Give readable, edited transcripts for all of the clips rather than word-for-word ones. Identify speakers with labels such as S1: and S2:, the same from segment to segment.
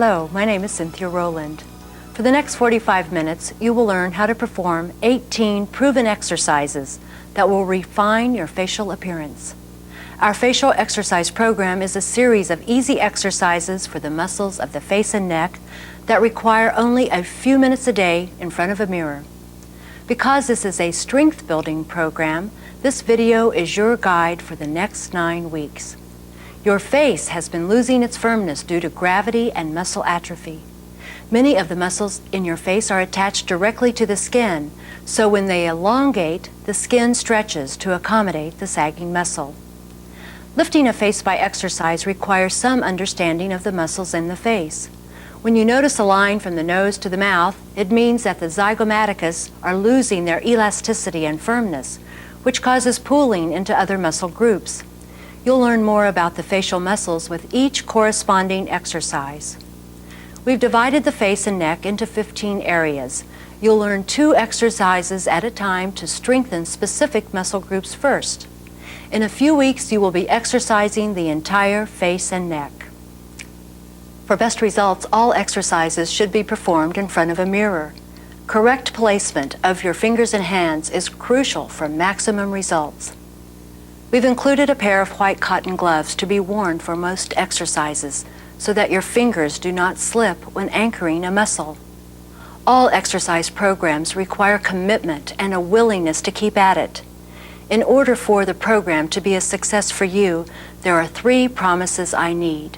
S1: Hello, my name is Cynthia Rowland. For the next 45 minutes, you will learn how to perform 18 proven exercises that will refine your facial appearance. Our facial exercise program is a series of easy exercises for the muscles of the face and neck that require only a few minutes a day in front of a mirror. Because this is a strength-building program, this video is your guide for the next 9 weeks. Your face has been losing its firmness due to gravity and muscle atrophy. Many of the muscles in your face are attached directly to the skin, so when they elongate, the skin stretches to accommodate the sagging muscle. Lifting a face by exercise requires some understanding of the muscles in the face. When you notice a line from the nose to the mouth, it means that the zygomaticus are losing their elasticity and firmness, which causes pooling into other muscle groups. You'll learn more about the facial muscles with each corresponding exercise. We've divided the face and neck into 15 areas. You'll learn 2 exercises at a time to strengthen specific muscle groups first. In a few weeks, you will be exercising the entire face and neck. For best results, all exercises should be performed in front of a mirror. Correct placement of your fingers and hands is crucial for maximum results. We've included a pair of white cotton gloves to be worn for most exercises so that your fingers do not slip when anchoring a muscle. All exercise programs require commitment and a willingness to keep at it. In order for the program to be a success for you, there are 3 promises I need.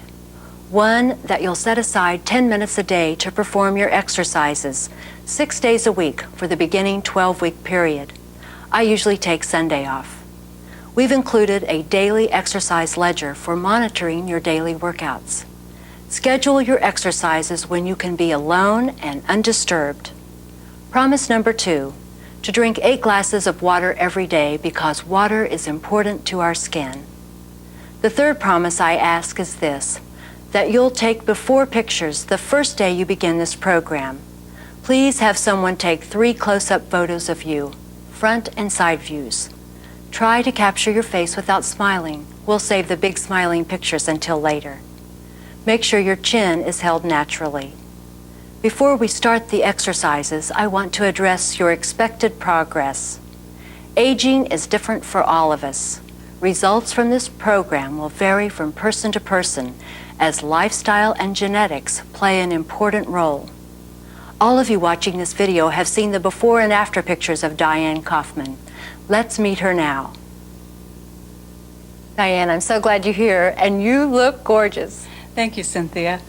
S1: 1, that you'll set aside 10 minutes a day to perform your exercises, 6 days a week for the beginning 12-week period. I usually take Sunday off. We've included a daily exercise ledger for monitoring your daily workouts. Schedule your exercises when you can be alone and undisturbed. Promise number 2, to drink 8 glasses of water every day because water is important to our skin. The 3rd promise I ask is this, that you'll take before pictures the first day you begin this program. Please have someone take 3 close-up photos of you, front and side views. Try to capture your face without smiling. We'll save the big smiling pictures until later. Make sure your chin is held naturally. Before we start the exercises, I want to address your expected progress. Aging is different for all of us. Results from this program will vary from person to person as lifestyle and genetics play an important role. All of you watching this video have seen the before and after pictures of Diane Kaufman. Let's meet her now. Diane, I'm so glad you're here, and you look gorgeous.
S2: Thank you, Cynthia.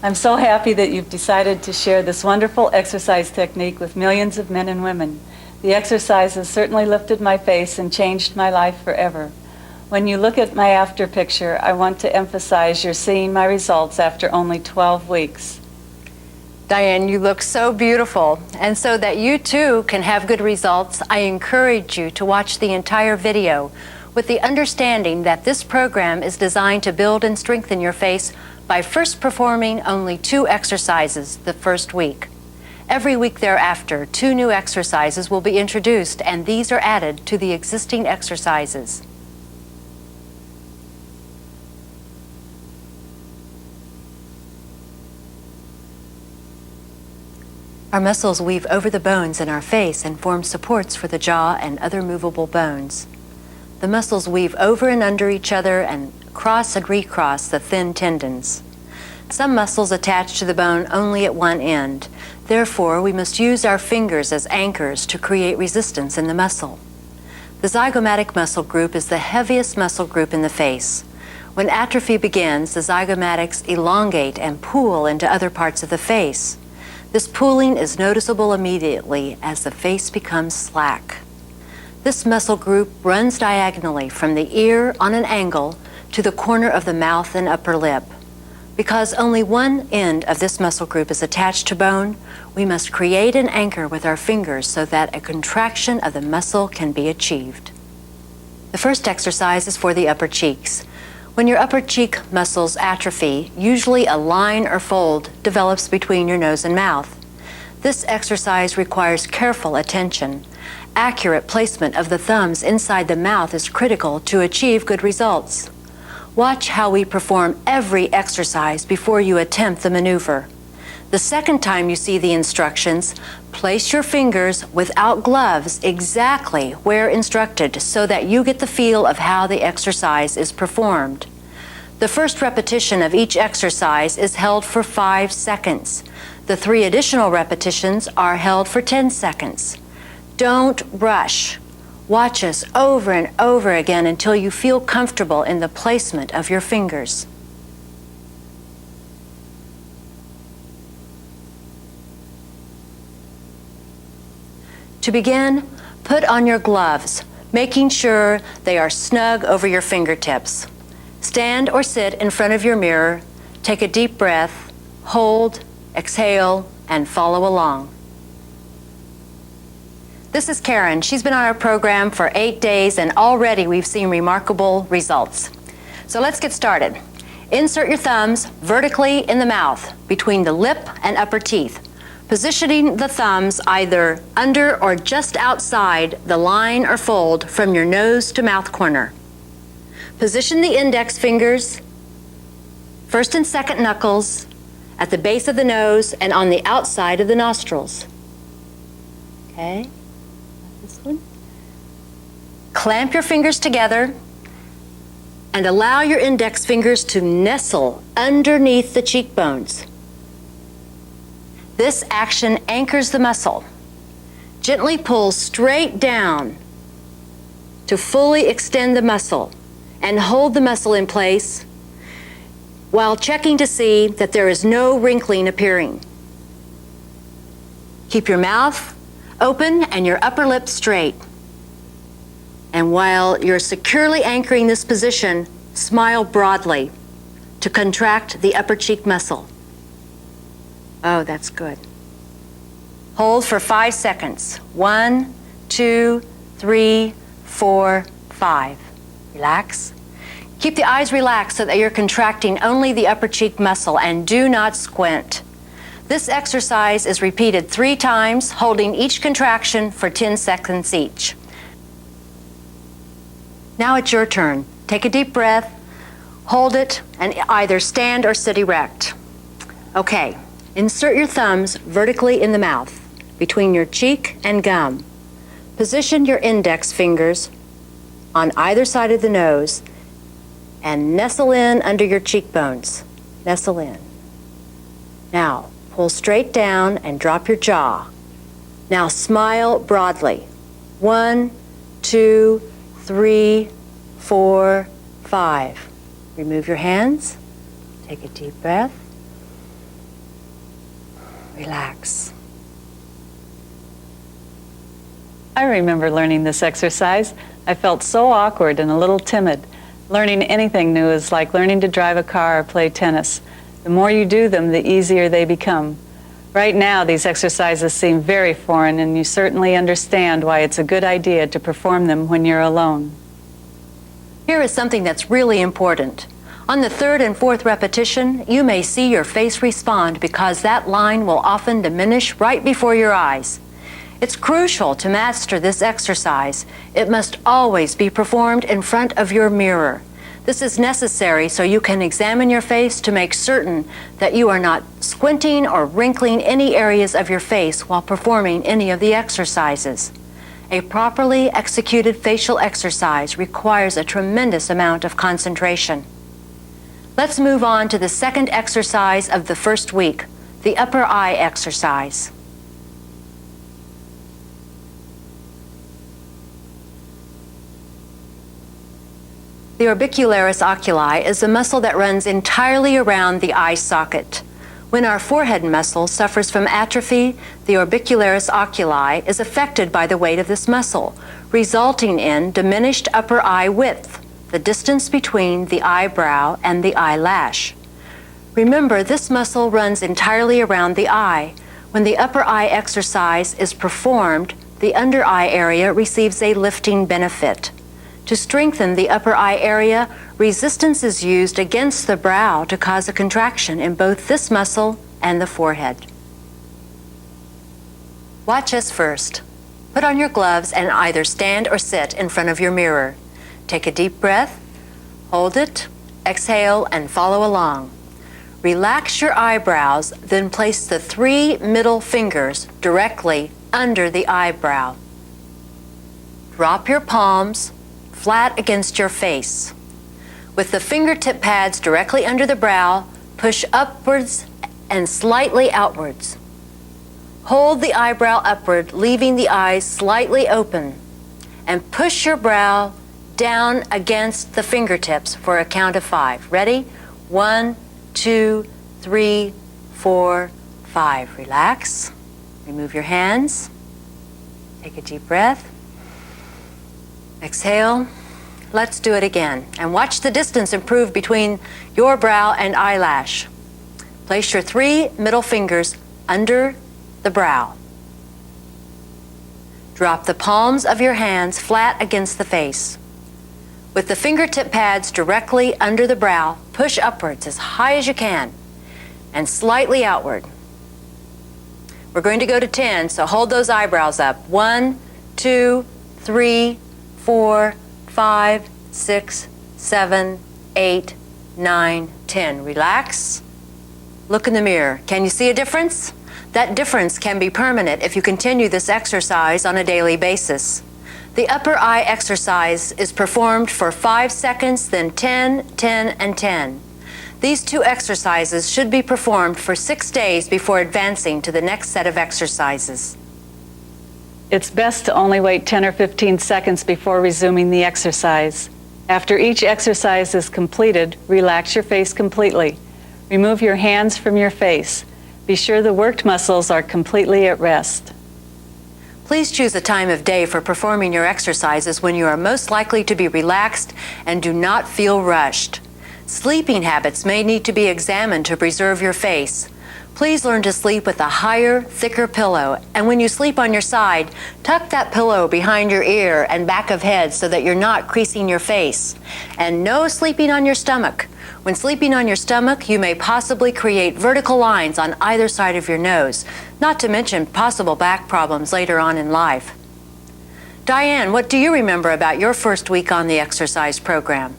S2: I'm so happy that you've decided to share this wonderful exercise technique with millions of men and women. The exercise has certainly lifted my face and changed my life forever. When you look at my after picture, I want to emphasize you're seeing my results after only 12 weeks.
S1: Diane, you look so beautiful, and so that you too can have good results, I encourage you to watch the entire video with the understanding that this program is designed to build and strengthen your face by first performing only 2 exercises the first week. Every week thereafter, 2 new exercises will be introduced, and these are added to the existing exercises. Our muscles weave over the bones in our face and form supports for the jaw and other movable bones. The muscles weave over and under each other and cross and recross the thin tendons. Some muscles attach to the bone only at one end. Therefore, we must use our fingers as anchors to create resistance in the muscle. The zygomatic muscle group is the heaviest muscle group in the face. When atrophy begins, the zygomatics elongate and pool into other parts of the face. This pooling is noticeable immediately as the face becomes slack. This muscle group runs diagonally from the ear on an angle to the corner of the mouth and upper lip. Because only one end of this muscle group is attached to bone, we must create an anchor with our fingers so that a contraction of the muscle can be achieved. The first exercise is for the upper cheeks. When your upper cheek muscles atrophy, usually a line or fold develops between your nose and mouth. This exercise requires careful attention. Accurate placement of the thumbs inside the mouth is critical to achieve good results. Watch how we perform every exercise before you attempt the maneuver. The second time you see the instructions, place your fingers without gloves exactly where instructed so that you get the feel of how the exercise is performed. The first repetition of each exercise is held for 5 seconds. The 3 additional repetitions are held for 10 seconds. Don't rush. Watch us over and over again until you feel comfortable in the placement of your fingers. To begin, put on your gloves, making sure they are snug over your fingertips. Stand or sit in front of your mirror, take a deep breath, hold, exhale, and follow along. This is Karen. She's been on our program for 8 days, and already we've seen remarkable results. So let's get started. Insert your thumbs vertically in the mouth, between the lip and upper teeth, positioning the thumbs either under or just outside the line or fold from your nose to mouth corner. Position the index fingers, first and second knuckles, at the base of the nose and on the outside of the nostrils. Okay, this one. Clamp your fingers together and allow your index fingers to nestle underneath the cheekbones. This action anchors the muscle. Gently pull straight down to fully extend the muscle and hold the muscle in place while checking to see that there is no wrinkling appearing. Keep your mouth open and your upper lip straight. And while you're securely anchoring this position, smile broadly to contract the upper cheek muscle. Oh, that's good. Hold for 5 seconds. 1, 2, 3, 4, 5. Relax. Keep the eyes relaxed so that you're contracting only the upper cheek muscle and do not squint. This exercise is repeated 3 times, holding each contraction for 10 seconds each. Now it's your turn. Take a deep breath, hold it, and either stand or sit erect. Okay. Insert your thumbs vertically in the mouth, between your cheek and gum. Position your index fingers on either side of the nose and nestle in under your cheekbones. Nestle in. Now, pull straight down and drop your jaw. Now smile broadly. 1, 2, 3, 4, 5. Remove your hands. Take a deep breath. Relax.
S2: I remember learning this exercise. I felt so awkward and a little timid. Learning anything new is like learning to drive a car or play tennis. The more you do them, the easier they become. Right now, these exercises seem very foreign, and you certainly understand why it's a good idea to perform them when you're alone.
S1: Here is something that's really important. On the 3rd and 4th repetition, you may see your face respond because that line will often diminish right before your eyes. It's crucial to master this exercise. It must always be performed in front of your mirror. This is necessary so you can examine your face to make certain that you are not squinting or wrinkling any areas of your face while performing any of the exercises. A properly executed facial exercise requires a tremendous amount of concentration. Let's move on to the second exercise of the first week, the upper eye exercise. The orbicularis oculi is a muscle that runs entirely around the eye socket. When our forehead muscle suffers from atrophy, the orbicularis oculi is affected by the weight of this muscle, resulting in diminished upper eye width, the distance between the eyebrow and the eyelash. Remember, this muscle runs entirely around the eye. When the upper eye exercise is performed, the under eye area receives a lifting benefit. To strengthen the upper eye area, resistance is used against the brow to cause a contraction in both this muscle and the forehead. Watch us first. Put on your gloves and either stand or sit in front of your mirror. Take a deep breath, hold it, exhale, and follow along. Relax your eyebrows, then place the 3 middle fingers directly under the eyebrow. Drop your palms flat against your face. With the fingertip pads directly under the brow, push upwards and slightly outwards. Hold the eyebrow upward, leaving the eyes slightly open, and push your brow down against the fingertips for a count of 5. Ready? 1, 2, 3, 4, 5. Relax. Remove your hands. Take a deep breath. Exhale. Let's do it again. And watch the distance improve between your brow and eyelash. Place your 3 middle fingers under the brow. Drop the palms of your hands flat against the face. With the fingertip pads directly under the brow, push upwards as high as you can and slightly outward. We're going to go to 10, so hold those eyebrows up. 1, 2, 3, 4, 5, 6, 7, 8, 9, 10. Relax. Look in the mirror. Can you see a difference? That difference can be permanent if you continue this exercise on a daily basis. The upper eye exercise is performed for 5 seconds, then 10, 10, and 10. These 2 exercises should be performed for 6 days before advancing to the next set of exercises.
S2: It's best to only wait 10 or 15 seconds before resuming the exercise. After each exercise is completed, relax your face completely. Remove your hands from your face. Be sure the worked muscles are completely at rest.
S1: Please choose a time of day for performing your exercises when you are most likely to be relaxed and do not feel rushed. Sleeping habits may need to be examined to preserve your face. Please learn to sleep with a higher, thicker pillow, and when you sleep on your side, tuck that pillow behind your ear and back of head so that you're not creasing your face. And no sleeping on your stomach. When sleeping on your stomach, you may possibly create vertical lines on either side of your nose, not to mention possible back problems later on in life. Diane, what do you remember about your first week on the exercise program?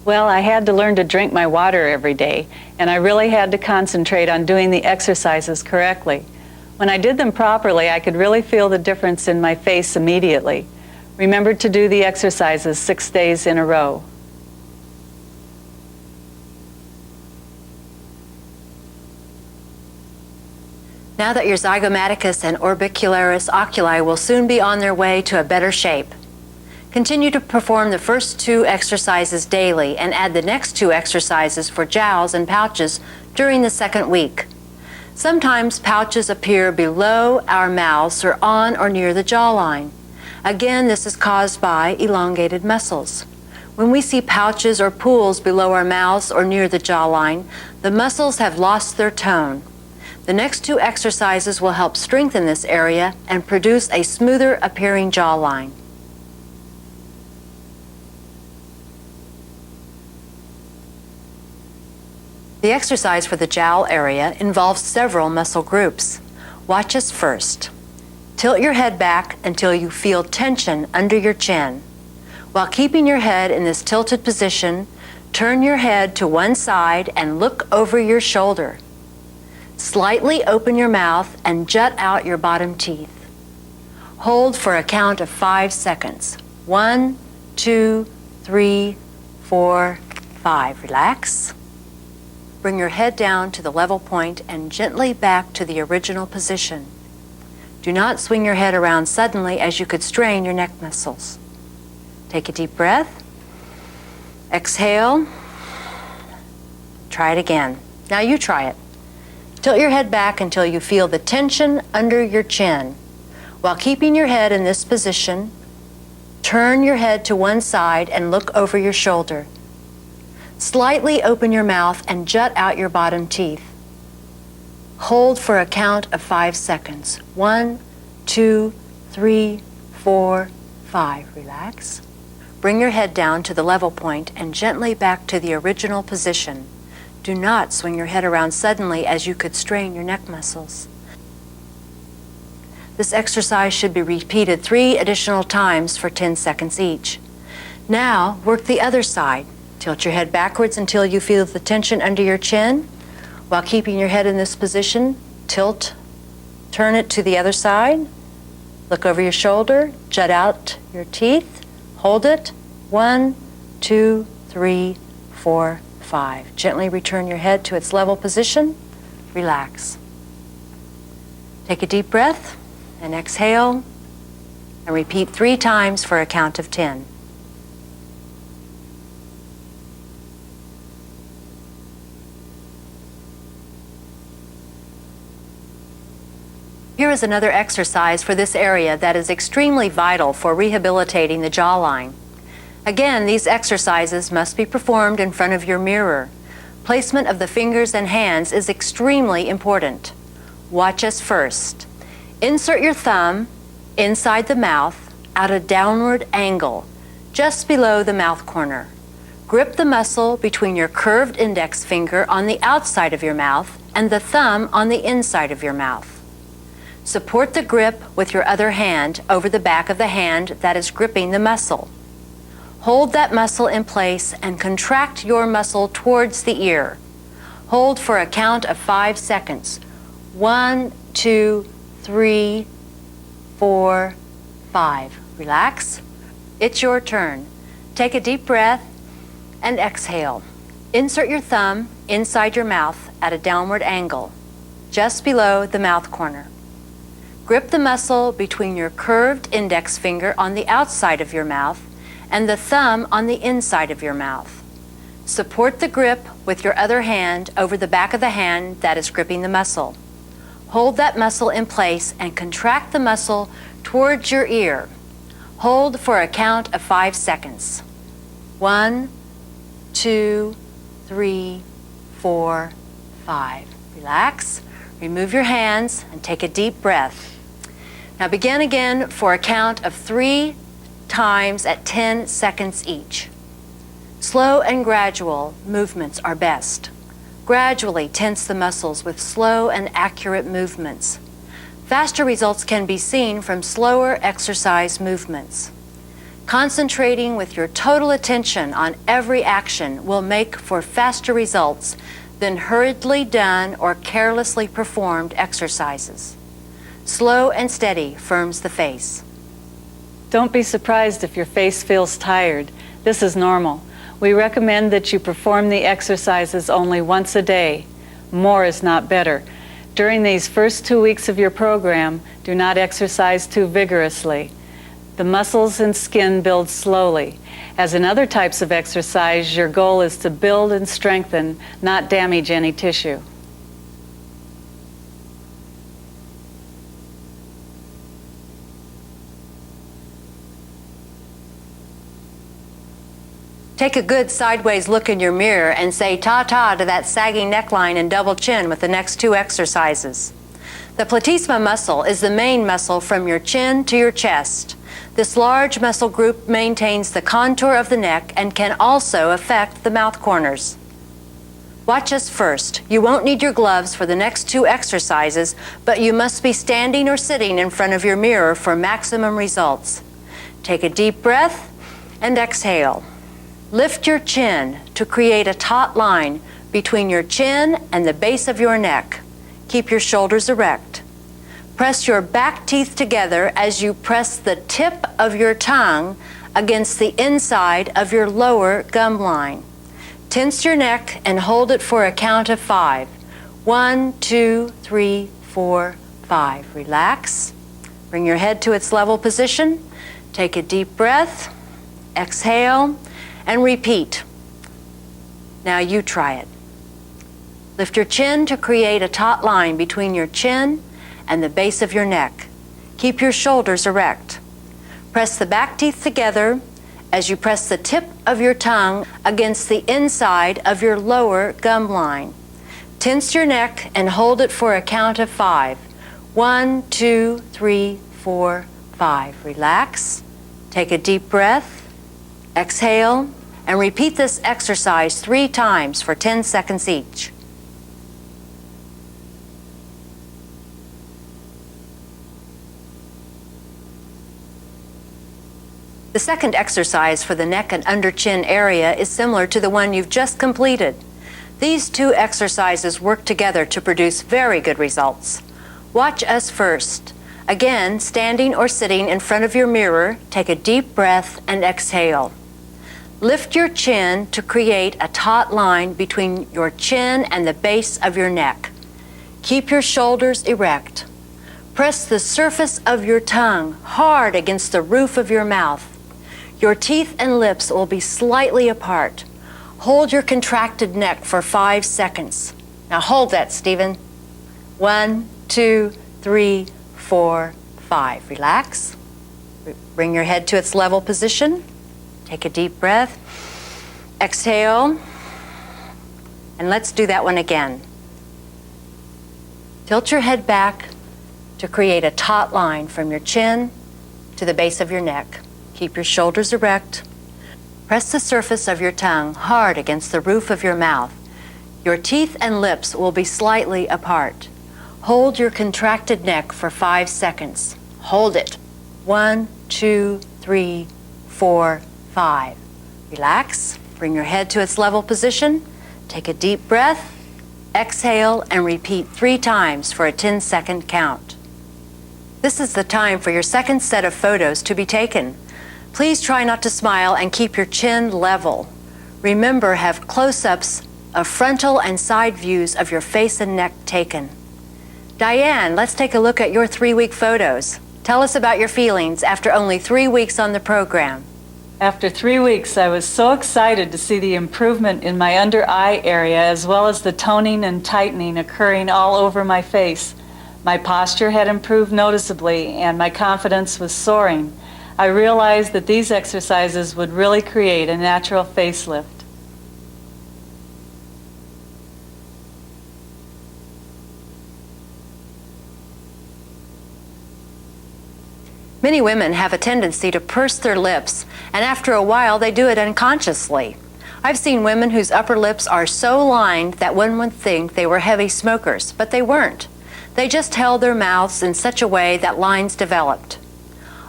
S2: Well, I had to learn to drink my water every day, and I really had to concentrate on doing the exercises correctly. When I did them properly, I could really feel the difference in my face immediately. Remember to do the exercises 6 days in a row.
S1: Now that your zygomaticus and orbicularis oculi will soon be on their way to a better shape, continue to perform the first 2 exercises daily and add the next 2 exercises for jowls and pouches during the 2nd week. Sometimes pouches appear below our mouths or on or near the jawline. Again, this is caused by elongated muscles. When we see pouches or pools below our mouths or near the jawline, the muscles have lost their tone. The next 2 exercises will help strengthen this area and produce a smoother appearing jawline. The exercise for the jowl area involves several muscle groups. Watch us first. Tilt your head back until you feel tension under your chin. While keeping your head in this tilted position, turn your head to one side and look over your shoulder. Slightly open your mouth and jut out your bottom teeth. Hold for a count of 5 seconds. 1, 2, 3, 4, 5. Relax. Bring your head down to the level point and gently back to the original position. Do not swing your head around suddenly as you could strain your neck muscles. Take a deep breath. Exhale. Try it again. Now you try it. Tilt your head back until you feel the tension under your chin. While keeping your head in this position, turn your head to one side and look over your shoulder. Slightly open your mouth and jut out your bottom teeth. Hold for a count of 5 seconds. 1, 2, 3, 4, 5. Relax. Bring your head down to the level point and gently back to the original position. Do not swing your head around suddenly as you could strain your neck muscles. This exercise should be repeated 3 additional times for 10 seconds each. Now, work the other side. Tilt your head backwards until you feel the tension under your chin. While keeping your head in this position, turn it to the other side. Look over your shoulder, jut out your teeth, hold it. 1, 2, 3, 4, 5. Gently return your head to its level position. Relax. Take a deep breath and exhale, and repeat 3 times for a count of 10. Here is another exercise for this area that is extremely vital for rehabilitating the jawline. Again, these exercises must be performed in front of your mirror. Placement of the fingers and hands is extremely important. Watch us first. Insert your thumb inside the mouth at a downward angle, just below the mouth corner. Grip the muscle between your curved index finger on the outside of your mouth and the thumb on the inside of your mouth. Support the grip with your other hand over the back of the hand that is gripping the muscle. Hold that muscle in place and contract your muscle towards the ear. Hold for a count of 5 seconds. 1, 2, 3, 4, 5. Relax. It's your turn. Take a deep breath and exhale. Insert your thumb inside your mouth at a downward angle, just below the mouth corner. Grip the muscle between your curved index finger on the outside of your mouth and the thumb on the inside of your mouth. Support the grip with your other hand over the back of the hand that is gripping the muscle. Hold that muscle in place and contract the muscle towards your ear. Hold for a count of 5 seconds. 1, 2, 3, 4, 5. Relax. Remove your hands and take a deep breath. Now begin again for a count of 3 times at 10 seconds each. Slow and gradual movements are best. Gradually tense the muscles with slow and accurate movements. Faster results can be seen from slower exercise movements. Concentrating with your total attention on every action will make for faster results than hurriedly done or carelessly performed exercises. Slow and steady firms the face.
S2: Don't be surprised if your face feels tired. This is normal. We recommend that you perform the exercises only once a day. More is not better. During these first 2 weeks of your program, do not exercise too vigorously. The muscles and skin build slowly. As in other types of exercise, your goal is to build and strengthen, not damage any tissue.
S1: Take a good sideways look in your mirror and say ta-ta to that sagging neckline and double chin with the next 2 exercises. The platysma muscle is the main muscle from your chin to your chest. This large muscle group maintains the contour of the neck and can also affect the mouth corners. Watch us first. You won't need your gloves for the next 2 exercises, but you must be standing or sitting in front of your mirror for maximum results. Take a deep breath and exhale. Lift your chin to create a taut line between your chin and the base of your neck. Keep your shoulders erect. Press your back teeth together as you press the tip of your tongue against the inside of your lower gum line. Tense your neck and hold it for a count of 5. 1, 2, 3, 4, 5. Relax. Bring your head to its level position. Take a deep breath. Exhale. And repeat. Now you try it. Lift your chin to create a taut line between your chin and the base of your neck. Keep your shoulders erect. Press the back teeth together as you press the tip of your tongue against the inside of your lower gum line. Tense your neck and hold it for a count of 5. 1, 2, 3, 4, 5. Relax. Take a deep breath. Exhale. And repeat this exercise 3 times for 10 seconds each. The second exercise for the neck and under chin area is similar to the one you've just completed. These two exercises work together to produce very good results. Watch us first. Again, standing or sitting in front of your mirror, take a deep breath and exhale. Lift your chin to create a taut line between your chin and the base of your neck. Keep your shoulders erect. Press the surface of your tongue hard against the roof of your mouth. Your teeth and lips will be slightly apart. Hold your contracted neck for 5 seconds. Now hold that, Stephen. 1, 2, 3, 4, 5. Relax. Bring your head to its level position. Take a deep breath. Exhale. And let's do that one again. Tilt your head back to create a taut line from your chin to the base of your neck. Keep your shoulders erect. Press the surface of your tongue hard against the roof of your mouth. Your teeth and lips will be slightly apart. Hold your contracted neck for 5 seconds. Hold it. 1, 2, 3, 4, 5. Relax. Bring your head to its level position. Take a deep breath. Exhale and repeat 3 times for a 10-second count. This is the time for your second set of photos to be taken. Please try not to smile and keep your chin level. Remember, have close-ups of frontal and side views of your face and neck taken. Diane, let's take a look at your 3-week photos. Tell us about your feelings after only 3 weeks on the program.
S2: After 3 weeks, I was so excited to see the improvement in my under eye area, as well as the toning and tightening occurring all over my face. My posture had improved noticeably, and my confidence was soaring. I realized that these exercises would really create a natural facelift.
S1: Many women have a tendency to purse their lips, and after a while they do it unconsciously. I've seen women whose upper lips are so lined that one would think they were heavy smokers, but they weren't. They just held their mouths in such a way that lines developed.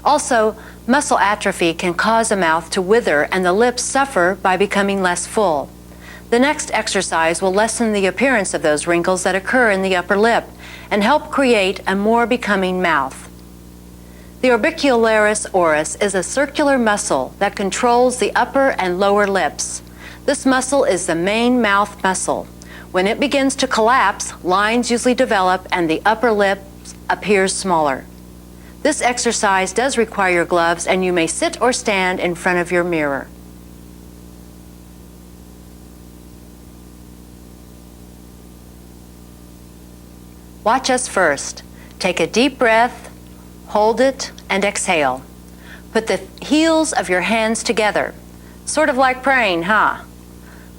S1: Also, muscle atrophy can cause a mouth to wither and the lips suffer by becoming less full. The next exercise will lessen the appearance of those wrinkles that occur in the upper lip and help create a more becoming mouth. The orbicularis oris is a circular muscle that controls the upper and lower lips. This muscle is the main mouth muscle. When it begins to collapse, lines usually develop and the upper lip appears smaller. This exercise does require gloves, and you may sit or stand in front of your mirror. Watch us first. Take a deep breath, hold it, and exhale. Put the heels of your hands together, sort of like praying, huh?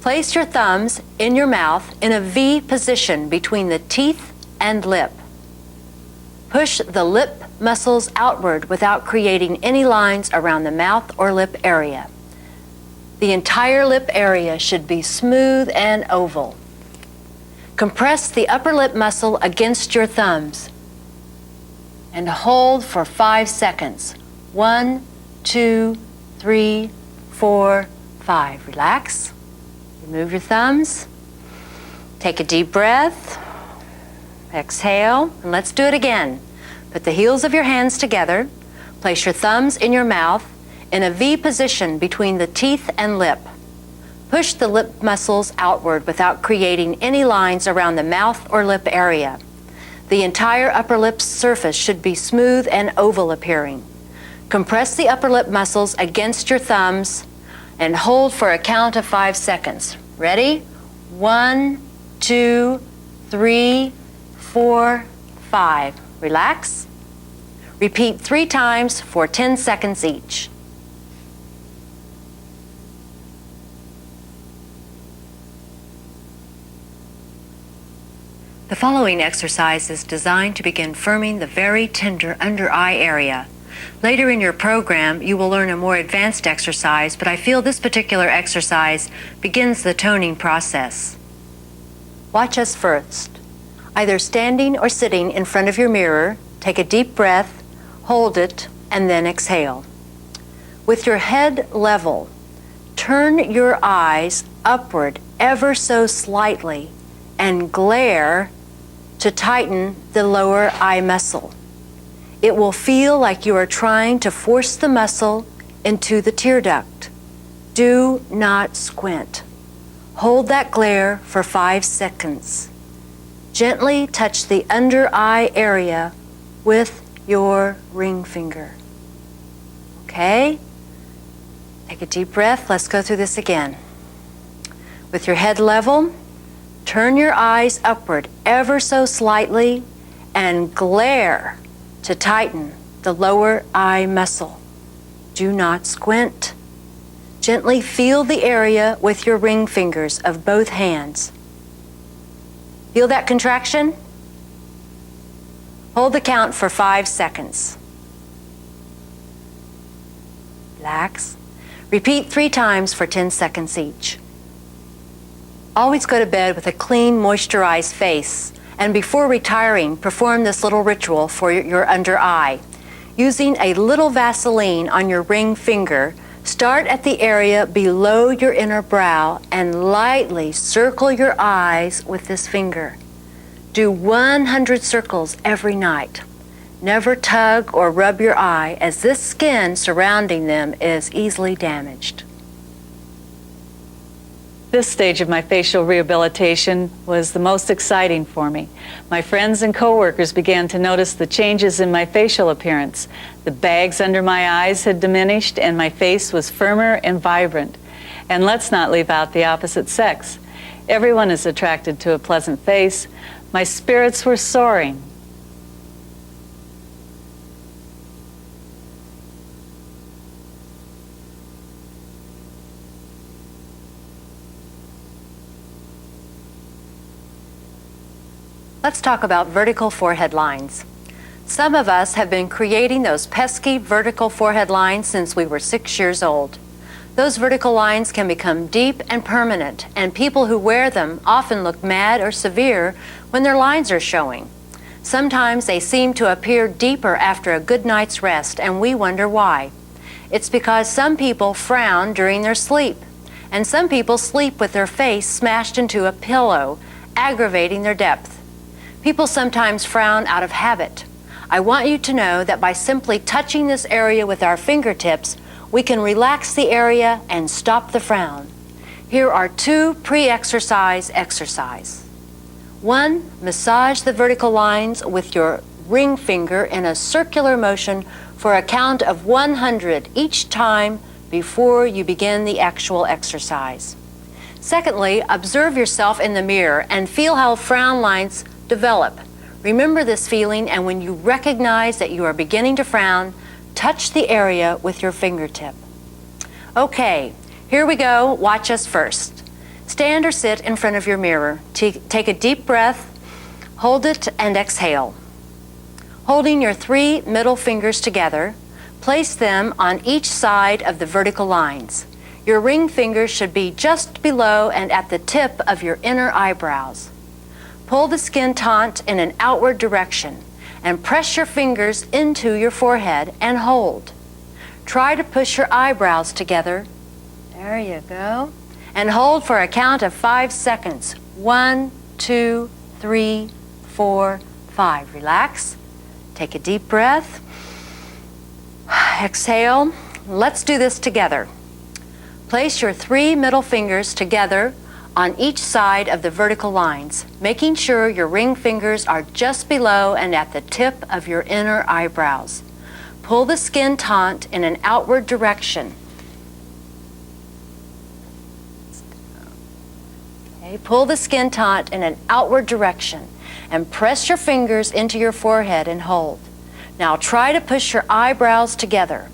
S1: Place your thumbs in your mouth in a V position between the teeth and lip. Push the lip muscles outward without creating any lines around the mouth or lip area. The entire lip area should be smooth and oval. Compress the upper lip muscle against your thumbs and hold for 5 seconds. 1, 2, 3, 4, 5. Relax. Remove your thumbs. Take a deep breath. Exhale, and let's do it again. Put the heels of your hands together. Place your thumbs in your mouth in a V position between the teeth and lip. Push the lip muscles outward without creating any lines around the mouth or lip area. The entire upper lip surface should be smooth and oval appearing. Compress the upper lip muscles against your thumbs and hold for a count of 5 seconds. Ready? 1, 2, 3, 4, 5. Relax. Repeat 3 times for 10 seconds each. The following exercise is designed to begin firming the very tender under eye area. Later in your program, you will learn a more advanced exercise, but I feel this particular exercise begins the toning process. Watch us first. Either standing or sitting in front of your mirror, take a deep breath, hold it, and then exhale. With your head level, turn your eyes upward ever so slightly and glare to tighten the lower eye muscle. It will feel like you are trying to force the muscle into the tear duct. Do not squint. Hold that glare for 5 seconds. Gently touch the under eye area with your ring finger. Okay? Take a deep breath. Let's go through this again. With your head level, turn your eyes upward ever so slightly and glare to tighten the lower eye muscle. Do not squint. Gently feel the area with your ring fingers of both hands. Feel that contraction? Hold the count for 5 seconds. Relax. Repeat 3 times for 10 seconds each. Always go to bed with a clean, moisturized face, and before retiring, perform this little ritual for your under eye. Using a little Vaseline on your ring finger, start at the area below your inner brow and lightly circle your eyes with this finger. Do 100 circles every night. Never tug or rub your eye, as this skin surrounding them is easily damaged.
S2: This stage of my facial rehabilitation was the most exciting for me. My friends and coworkers began to notice the changes in my facial appearance. The bags under my eyes had diminished and my face was firmer and vibrant. And let's not leave out the opposite sex. Everyone is attracted to a pleasant face. My spirits were soaring.
S1: Let's talk about vertical forehead lines. Some of us have been creating those pesky vertical forehead lines since we were 6 years old. Those vertical lines can become deep and permanent, and people who wear them often look mad or severe when their lines are showing. Sometimes they seem to appear deeper after a good night's rest, and we wonder why. It's because some people frown during their sleep, and some people sleep with their face smashed into a pillow, aggravating their depth. People sometimes frown out of habit. I want you to know that by simply touching this area with our fingertips, we can relax the area and stop the frown. Here are 2 pre-exercise exercises. 1, massage the vertical lines with your ring finger in a circular motion for a count of 100 each time before you begin the actual exercise. Secondly, observe yourself in the mirror and feel how frown lines develop. Remember this feeling, and when you recognize that you are beginning to frown, touch the area with your fingertip. Okay, here we go. Watch us first. Stand or sit in front of your mirror. Take a deep breath, hold it, and exhale. Holding your 3 middle fingers together, place them on each side of the vertical lines. Your ring fingers should be just below and at the tip of your inner eyebrows. Pull the skin taut in an outward direction and press your fingers into your forehead and hold. Try to push your eyebrows together. There you go. And hold for a count of 5 seconds. 1, 2, 3, 4, 5. Relax. Take a deep breath. Exhale. Let's do this together. Place your 3 middle fingers together on each side of the vertical lines, making sure your ring fingers are just below and at the tip of your inner eyebrows. Pull the skin taut in an outward direction. Okay, pull the skin taut in an outward direction and press your fingers into your forehead and hold. Now try to push your eyebrows together.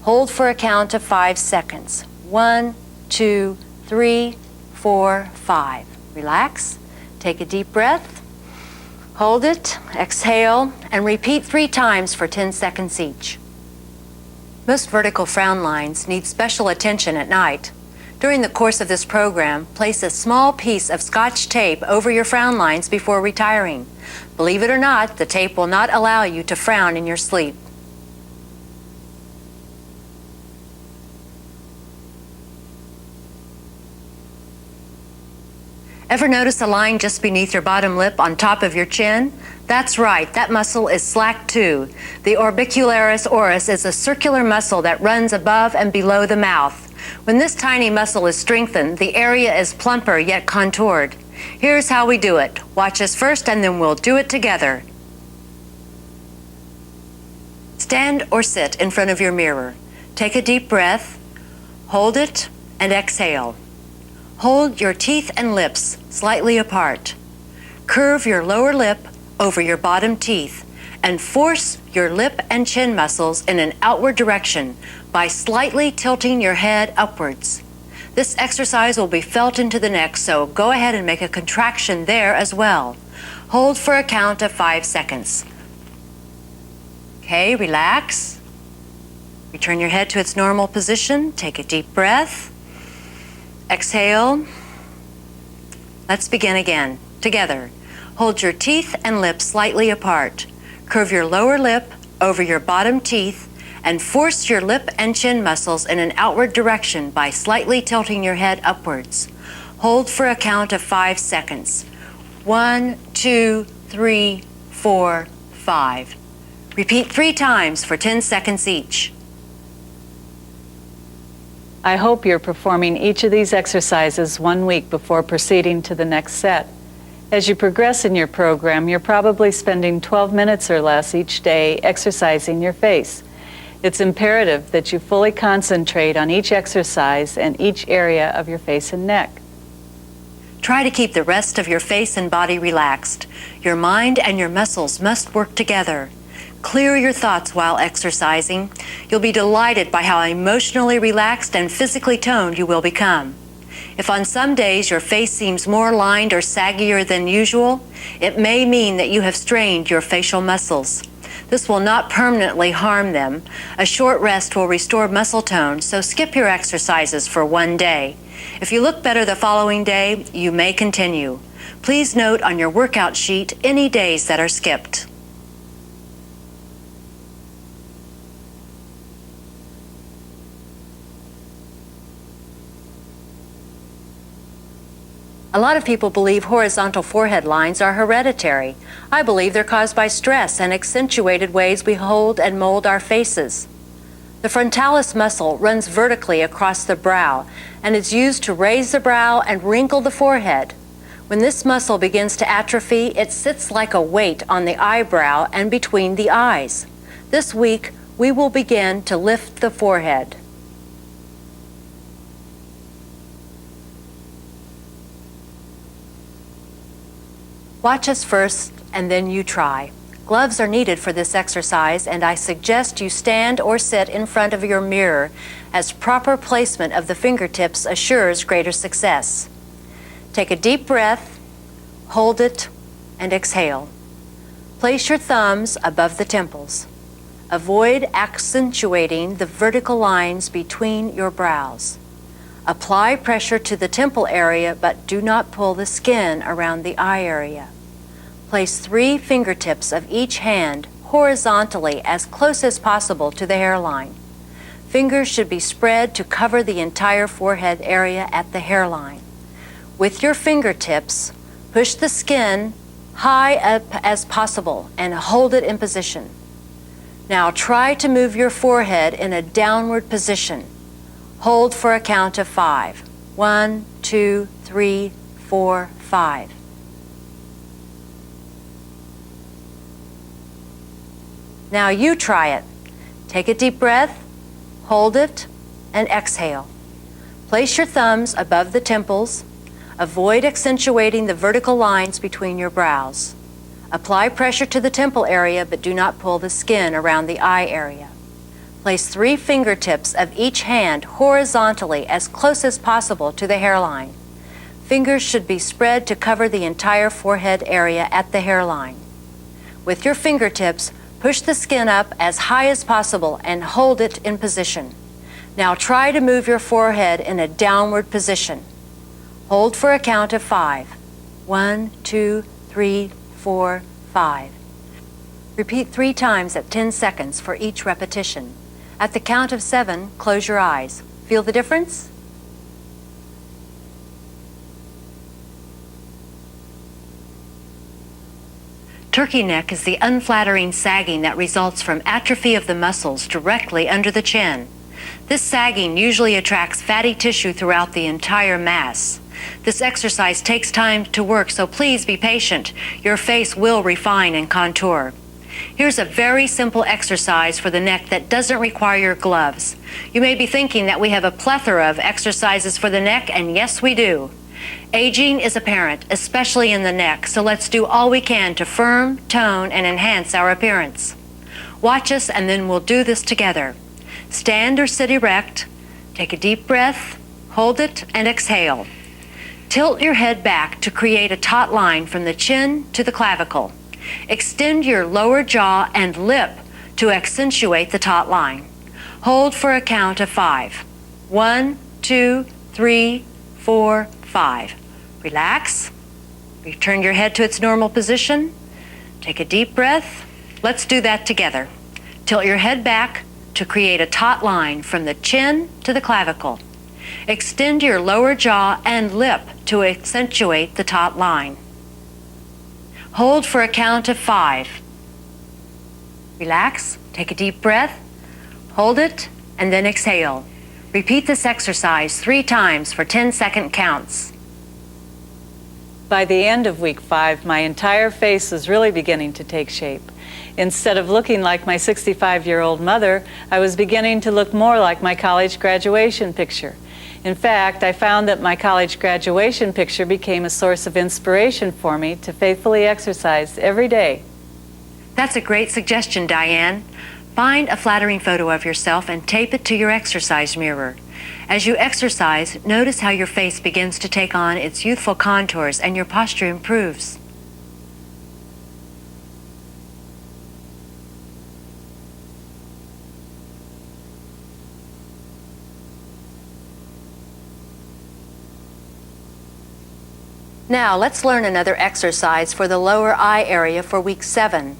S1: Hold for a count of 5 seconds. 1, 2, 3, 4, 5. Relax. Take a deep breath. Hold it. Exhale. And repeat 3 times for 10 seconds each. Most vertical frown lines need special attention at night. During the course of this program, place a small piece of Scotch tape over your frown lines before retiring. Believe it or not, the tape will not allow you to frown in your sleep. Ever notice a line just beneath your bottom lip on top of your chin? That's right, that muscle is slack too. The orbicularis oris is a circular muscle that runs above and below the mouth. When this tiny muscle is strengthened, the area is plumper yet contoured. Here's how we do it. Watch us first and then we'll do it together. Stand or sit in front of your mirror. Take a deep breath, hold it, and exhale. Hold your teeth and lips slightly apart. Curve your lower lip over your bottom teeth and force your lip and chin muscles in an outward direction by slightly tilting your head upwards. This exercise will be felt into the neck, so go ahead and make a contraction there as well. Hold for a count of 5 seconds. Okay, relax. Return your head to its normal position. Take a deep breath. Exhale. Let's begin again. Together. Hold your teeth and lips slightly apart. Curve your lower lip over your bottom teeth and force your lip and chin muscles in an outward direction by slightly tilting your head upwards. Hold for a count of 5 seconds. 1, 2, 3, 4, 5. Repeat 3 times for 10 seconds each.
S2: I hope you're performing each of these exercises 1 week before proceeding to the next set. As you progress in your program, you're probably spending 12 minutes or less each day exercising your face. It's imperative that you fully concentrate on each exercise and each area of your face and neck.
S1: Try to keep the rest of your face and body relaxed. Your mind and your muscles must work together. Clear your thoughts while exercising. You'll be delighted by how emotionally relaxed and physically toned you will become. If on some days your face seems more lined or saggier than usual, it may mean that you have strained your facial muscles. This will not permanently harm them. A short rest will restore muscle tone, so skip your exercises for 1 day. If you look better the following day, you may continue. Please note on your workout sheet any days that are skipped. A lot of people believe horizontal forehead lines are hereditary. I believe they're caused by stress and accentuated ways we hold and mold our faces. The frontalis muscle runs vertically across the brow and is used to raise the brow and wrinkle the forehead. When this muscle begins to atrophy, it sits like a weight on the eyebrow and between the eyes. This week, we will begin to lift the forehead. Watch us first, and then you try. Gloves are needed for this exercise, and I suggest you stand or sit in front of your mirror, as proper placement of the fingertips assures greater success. Take a deep breath, hold it, and exhale. Place your thumbs above the temples. Avoid accentuating the vertical lines between your brows. Apply pressure to the temple area, but do not pull the skin around the eye area. Place 3 fingertips of each hand horizontally as close as possible to the hairline. Fingers should be spread to cover the entire forehead area at the hairline. With your fingertips, push the skin high up as possible and hold it in position. Now try to move your forehead in a downward position. Hold for a count of 5. 1, 2, 3, 4, 5. Now you try it. Take a deep breath, hold it, and exhale. Place your thumbs above the temples. Avoid accentuating the vertical lines between your brows. Apply pressure to the temple area, but do not pull the skin around the eye area. Place 3 fingertips of each hand horizontally as close as possible to the hairline. Fingers should be spread to cover the entire forehead area at the hairline. With your fingertips, push the skin up as high as possible and hold it in position. Now try to move your forehead in a downward position. Hold for a count of 5. 1, 2, 3, 4, 5. Repeat 3 times at 10 seconds for each repetition. At the count of 7, close your eyes. Feel the difference? Turkey neck is the unflattering sagging that results from atrophy of the muscles directly under the chin. This sagging usually attracts fatty tissue throughout the entire mass. This exercise takes time to work, so please be patient. Your face will refine and contour. Here's a very simple exercise for the neck that doesn't require gloves. You may be thinking that we have a plethora of exercises for the neck, and yes, we do. Aging is apparent, especially in the neck, so let's do all we can to firm, tone, and enhance our appearance. Watch us, and then we'll do this together. Stand or sit erect, take a deep breath, hold it, and exhale. Tilt your head back to create a taut line from the chin to the clavicle. Extend your lower jaw and lip to accentuate the taut line. Hold for a count of 5. 1, 2, 3, 4, 5. Relax. Return your head to its normal position. Take a deep breath. Let's do that together. Tilt your head back to create a taut line from the chin to the clavicle. Extend your lower jaw and lip to accentuate the taut line. Hold for a count of 5. Relax, take a deep breath, hold it, and then exhale. Repeat this exercise 3 times for 10-second counts.
S2: By the end of week 5, my entire face was really beginning to take shape. Instead of looking like my 65-year-old mother, I was beginning to look more like my college graduation picture. In fact, I found that my college graduation picture became a source of inspiration for me to faithfully exercise every day.
S1: That's a great suggestion, Diane. Find a flattering photo of yourself and tape it to your exercise mirror. As you exercise, notice how your face begins to take on its youthful contours and your posture improves. Now, let's learn another exercise for the lower eye area for week 7.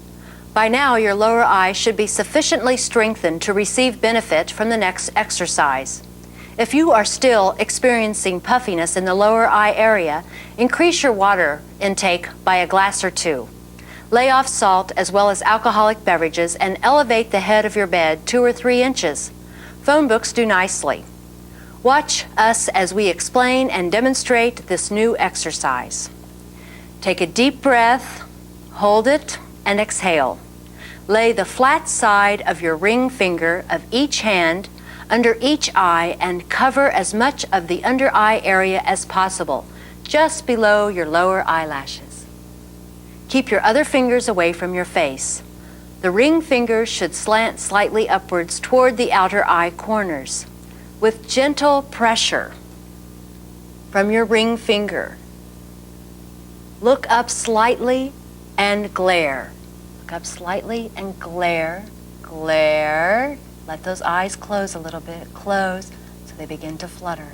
S1: By now, your lower eye should be sufficiently strengthened to receive benefit from the next exercise. If you are still experiencing puffiness in the lower eye area, increase your water intake by a glass or 2. Lay off salt as well as alcoholic beverages and elevate the head of your bed 2 or 3 inches. Phone books do nicely. Watch us as we explain and demonstrate this new exercise. Take a deep breath, hold it, and exhale. Lay the flat side of your ring finger of each hand under each eye and cover as much of the under eye area as possible, just below your lower eyelashes. Keep your other fingers away from your face. The ring fingers should slant slightly upwards toward the outer eye corners. With gentle pressure from your ring finger, look up slightly and glare. Look up slightly and glare, glare. Let those eyes close a little bit, close, so they begin to flutter.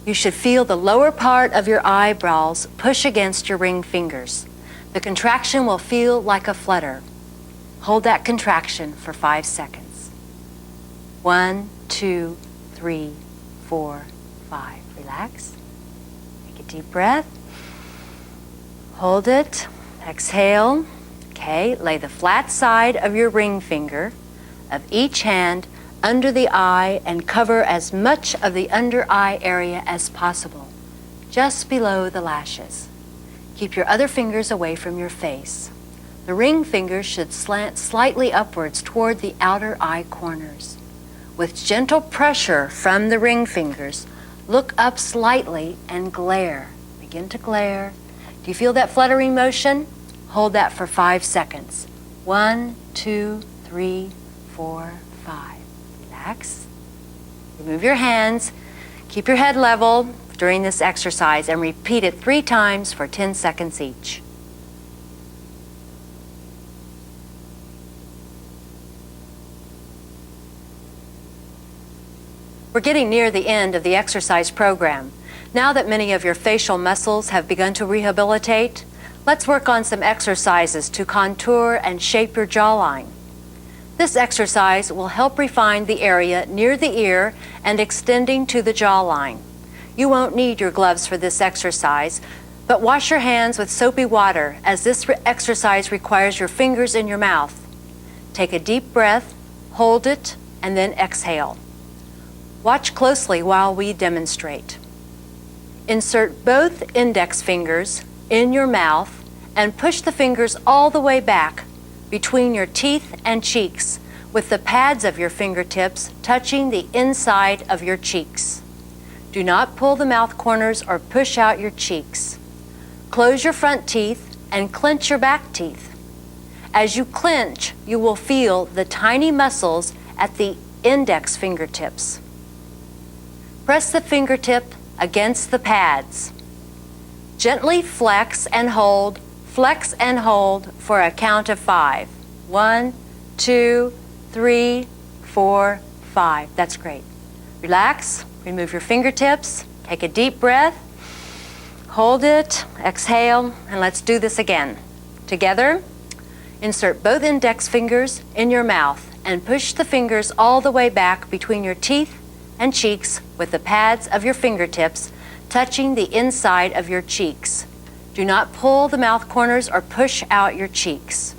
S1: You should feel the lower part of your eyebrows push against your ring fingers. The contraction will feel like a flutter. Hold that contraction for 5 seconds. 1, 2, 3, 4, 5. Relax. Take a deep breath. Hold it. Exhale. Okay, lay the flat side of your ring finger of each hand under the eye and cover as much of the under eye area as possible, just below the lashes. Keep your other fingers away from your face. The ring fingers should slant slightly upwards toward the outer eye corners. With gentle pressure from the ring fingers, look up slightly and glare. Begin to glare. Do you feel that fluttering motion? Hold that for 5 seconds. 1, 2, 3, 4, 5. Relax. Remove your hands. Keep your head level during this exercise and repeat it 3 times for 10 seconds each. We're getting near the end of the exercise program. Now that many of your facial muscles have begun to rehabilitate, let's work on some exercises to contour and shape your jawline. This exercise will help refine the area near the ear and extending to the jawline. You won't need your gloves for this exercise, But wash your hands with soapy water, as this exercise requires your fingers in your mouth. Take a deep breath, hold it, and then exhale. Watch closely while we demonstrate. Insert both index fingers in your mouth and push the fingers all the way back between your teeth and cheeks, with the pads of your fingertips touching the inside of your cheeks. Do not pull the mouth corners or push out your cheeks. Close your front teeth and clench your back teeth. As you clench, you will feel the tiny muscles at the index fingertips. Press the fingertip against the pads. Gently flex and hold for a count of 5. 1, 2, 3, 4, 5. That's great. Relax, remove your fingertips, take a deep breath, hold it, exhale, and let's do this again. Together, insert both index fingers in your mouth and push the fingers all the way back between your teeth and cheeks, with the pads of your fingertips touching the inside of your cheeks. Do not pull the mouth corners or push out your cheeks.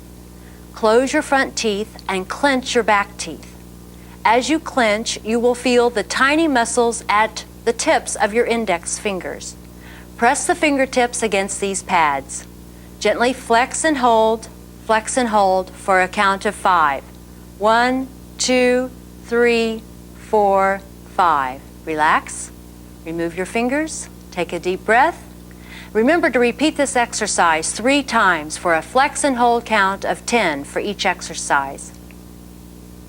S1: Close your front teeth and clench your back teeth. As you clench, you will feel the tiny muscles at the tips of your index fingers. Press the fingertips against these pads. Gently flex and hold for a count of 5. 1, 2, 3, 4, 5. Relax. Remove your fingers. Take a deep breath. Remember to repeat this exercise 3 times for a flex and hold count of 10 for each exercise.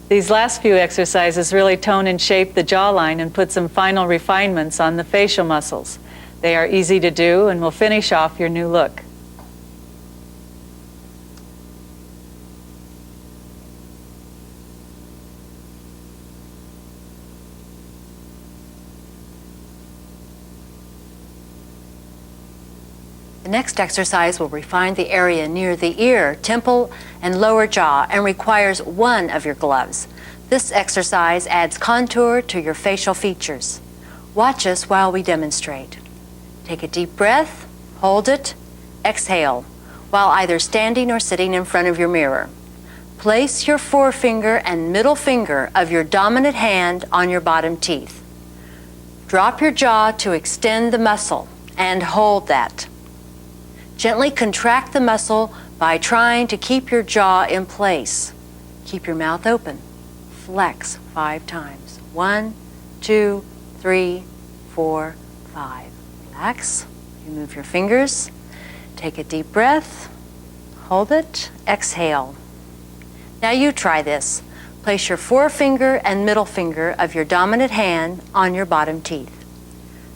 S2: These last few exercises really tone and shape the jawline and put some final refinements on the facial muscles. They are easy to do and will finish off your new look.
S1: The next exercise will refine the area near the ear, temple, and lower jaw and requires 1 of your gloves. This exercise adds contour to your facial features. Watch us while we demonstrate. Take a deep breath, hold it, exhale, while either standing or sitting in front of your mirror. Place your forefinger and middle finger of your dominant hand on your bottom teeth. Drop your jaw to extend the muscle and hold that. Gently contract the muscle by trying to keep your jaw in place. Keep your mouth open. Flex 5 times. 1, 2, 3, 4, 5. Relax. Remove your fingers. Take a deep breath. Hold it. Exhale. Now you try this. Place your forefinger and middle finger of your dominant hand on your bottom teeth.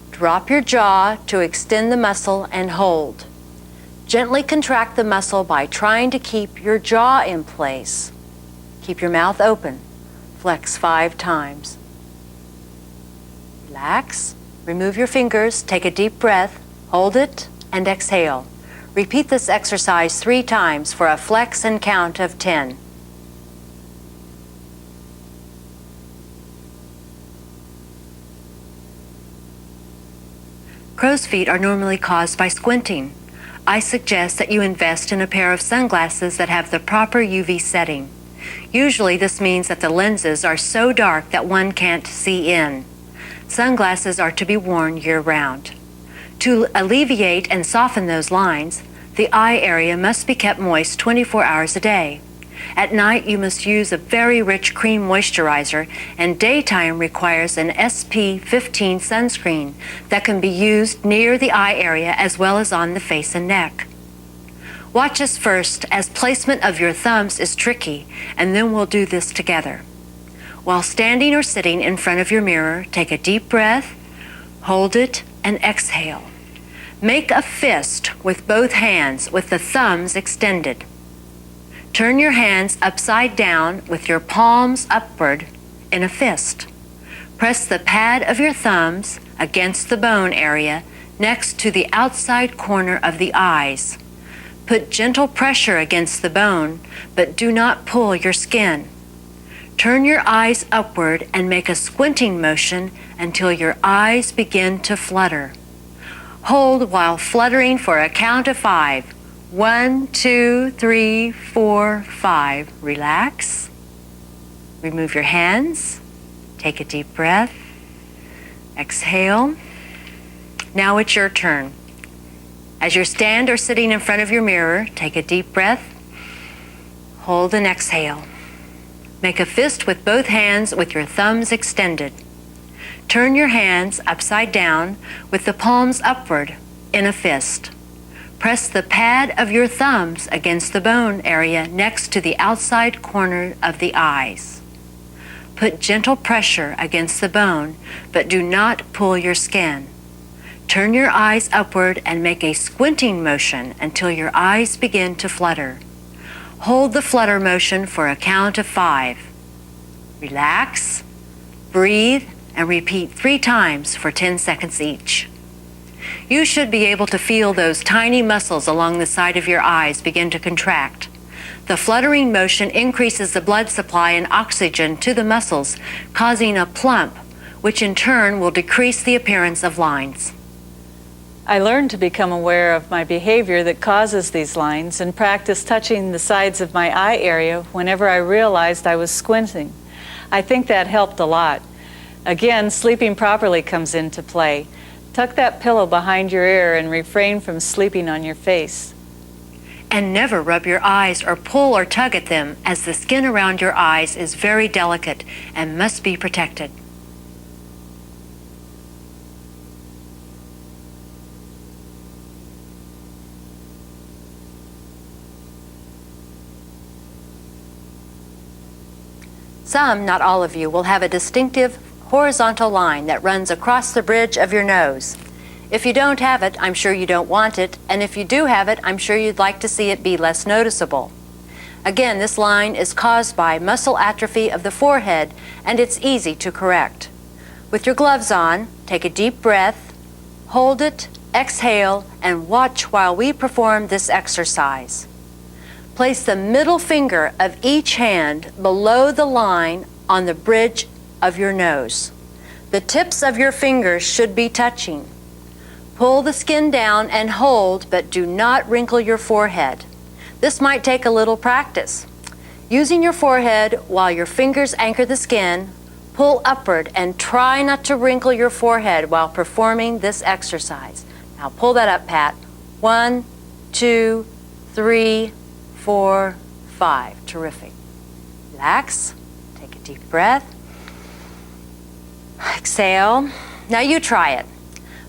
S1: Drop your jaw to extend the muscle and hold. Gently contract the muscle by trying to keep your jaw in place. Keep your mouth open. Flex 5 times. Relax. Remove your fingers. Take a deep breath. Hold it and exhale. Repeat this exercise 3 times for a flex and count of 10. Crow's feet are normally caused by squinting. I suggest that you invest in a pair of sunglasses that have the proper UV setting. Usually this means that the lenses are so dark that one can't see in. Sunglasses are to be worn year-round. To alleviate and soften those lines, the eye area must be kept moist 24 hours a day. At night, you must use a very rich cream moisturizer, and daytime requires an SP15 sunscreen that can be used near the eye area as well as on the face and neck. Watch us first, as placement of your thumbs is tricky, and then we'll do this together. While standing or sitting in front of your mirror, take a deep breath, hold it, and exhale. Make a fist with both hands with the thumbs extended. Turn your hands upside down with your palms upward in a fist. Press the pad of your thumbs against the bone area next to the outside corner of the eyes. Put gentle pressure against the bone, but do not pull your skin. Turn your eyes upward and make a squinting motion until your eyes begin to flutter. Hold while fluttering for a count of 5. 1, 2, 3, 4, 5. Relax. Remove your hands. Take a deep breath. Exhale. Now it's your turn. As you stand or sitting in front of your mirror, take a deep breath. Hold and exhale. Make a fist with both hands with your thumbs extended. Turn your hands upside down with the palms upward in a fist. Press the pad of your thumbs against the bone area next to the outside corner of the eyes. Put gentle pressure against the bone, but do not pull your skin. Turn your eyes upward and make a squinting motion until your eyes begin to flutter. Hold the flutter motion for a count of 5. Relax, breathe, and repeat 3 times for 10 seconds each. You should be able to feel those tiny muscles along the side of your eyes begin to contract. The fluttering motion increases the blood supply and oxygen to the muscles, causing a plump, which in turn will decrease the appearance of lines.
S2: I learned to become aware of my behavior that causes these lines and practiced touching the sides of my eye area whenever I realized I was squinting. I think that helped a lot. Again, sleeping properly comes into play. Tuck that pillow behind your ear and refrain from sleeping on your face.
S1: And never rub your eyes or pull or tug at them, as the skin around your eyes is very delicate and must be protected. Some, not all of you, will have a distinctive horizontal line that runs across the bridge of your nose. If you don't have it, I'm sure you don't want it, and if you do have it, I'm sure you'd like to see it be less noticeable. Again, this line is caused by muscle atrophy of the forehead, and it's easy to correct. With your gloves on, take a deep breath, hold it, exhale, and watch while we perform this exercise. Place the middle finger of each hand below the line on the bridge of your nose. The tips of your fingers should be touching. Pull the skin down and hold, but do not wrinkle your forehead. This might take a little practice. Using your forehead while your fingers anchor the skin, pull upward and try not to wrinkle your forehead while performing this exercise. Now pull that up, Pat. 1, 2, 3, 4, 5. Terrific. Relax. Take a deep breath. Exhale. Now you try it.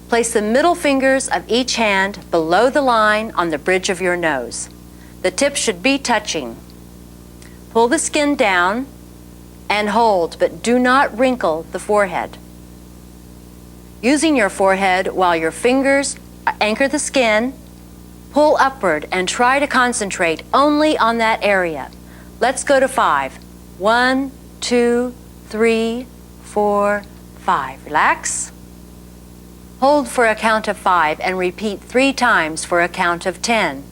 S1: Place the middle fingers of each hand below the line on the bridge of your nose. The tips should be touching. Pull the skin down and hold, but do not wrinkle the forehead. Using your forehead while your fingers anchor the skin, pull upward and try to concentrate only on that area. Let's go to 5. 1, 2, 3, 4, 5. Relax. Hold for a count of 5 and repeat 3 times for a count of 10.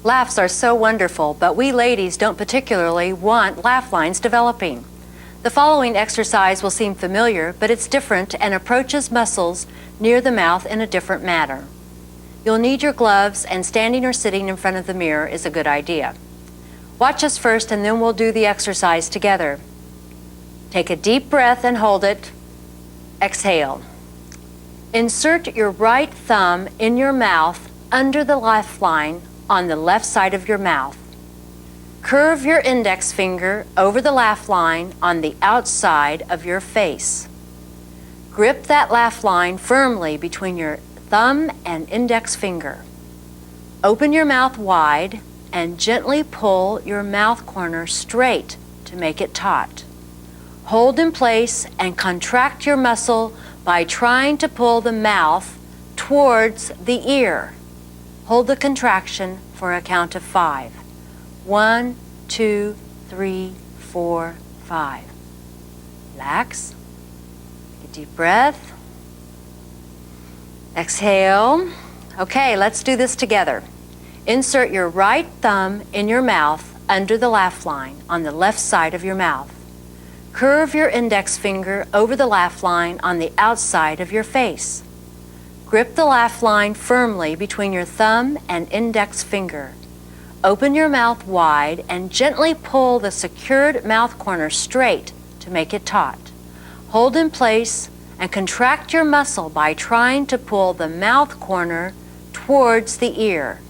S1: Laughs are so wonderful, but we ladies don't particularly want laugh lines developing. The following exercise will seem familiar, but it's different and approaches muscles near the mouth in a different manner. You'll need your gloves, and standing or sitting in front of the mirror is a good idea. Watch us first, and then we'll do the exercise together. Take a deep breath and hold it. Exhale. Insert your right thumb in your mouth under the laugh line on the left side of your mouth. Curve your index finger over the laugh line on the outside of your face. Grip that laugh line firmly between your thumb and index finger. Open your mouth wide and gently pull your mouth corner straight to make it taut. Hold in place and contract your muscle by trying to pull the mouth towards the ear. Hold the contraction for a count of 5. 1, 2, 3, 4, 5. Relax. Take a deep breath. Exhale. Okay, let's do this together. Insert your right thumb in your mouth under the laugh line on the left side of your mouth. Curve your index finger over the laugh line on the outside of your face. Grip the laugh line firmly between your thumb and index finger. Open your mouth wide and gently pull the secured mouth corner straight to make it taut. Hold in place and contract your muscle by trying to pull the mouth corner towards the ear.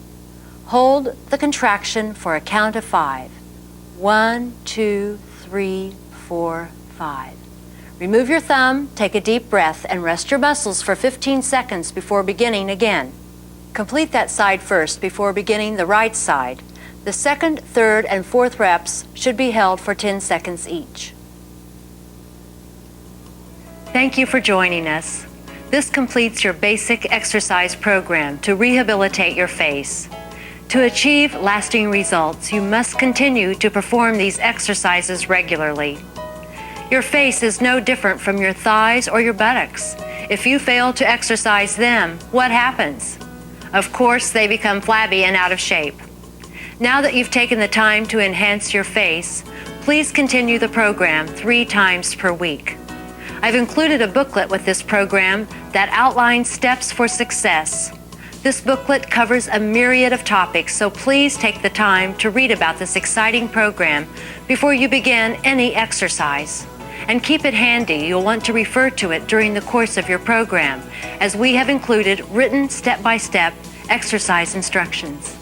S1: Hold the contraction for a count of 5. 1, 2, 3, 4, 5. Remove your thumb, take a deep breath, and rest your muscles for 15 seconds before beginning again. Complete that side first before beginning the right side. The second, third, and fourth reps should be held for 10 seconds each. Thank you for joining us. This completes your basic exercise program to rehabilitate your face. To achieve lasting results, you must continue to perform these exercises regularly. Your face is no different from your thighs or your buttocks. If you fail to exercise them, what happens? Of course, they become flabby and out of shape. Now that you've taken the time to enhance your face, please continue the program 3 times per week. I've included a booklet with this program that outlines steps for success. This booklet covers a myriad of topics, so please take the time to read about this exciting program before you begin any exercise. And keep it handy. You'll want to refer to it during the course of your program, as we have included written step-by-step exercise instructions.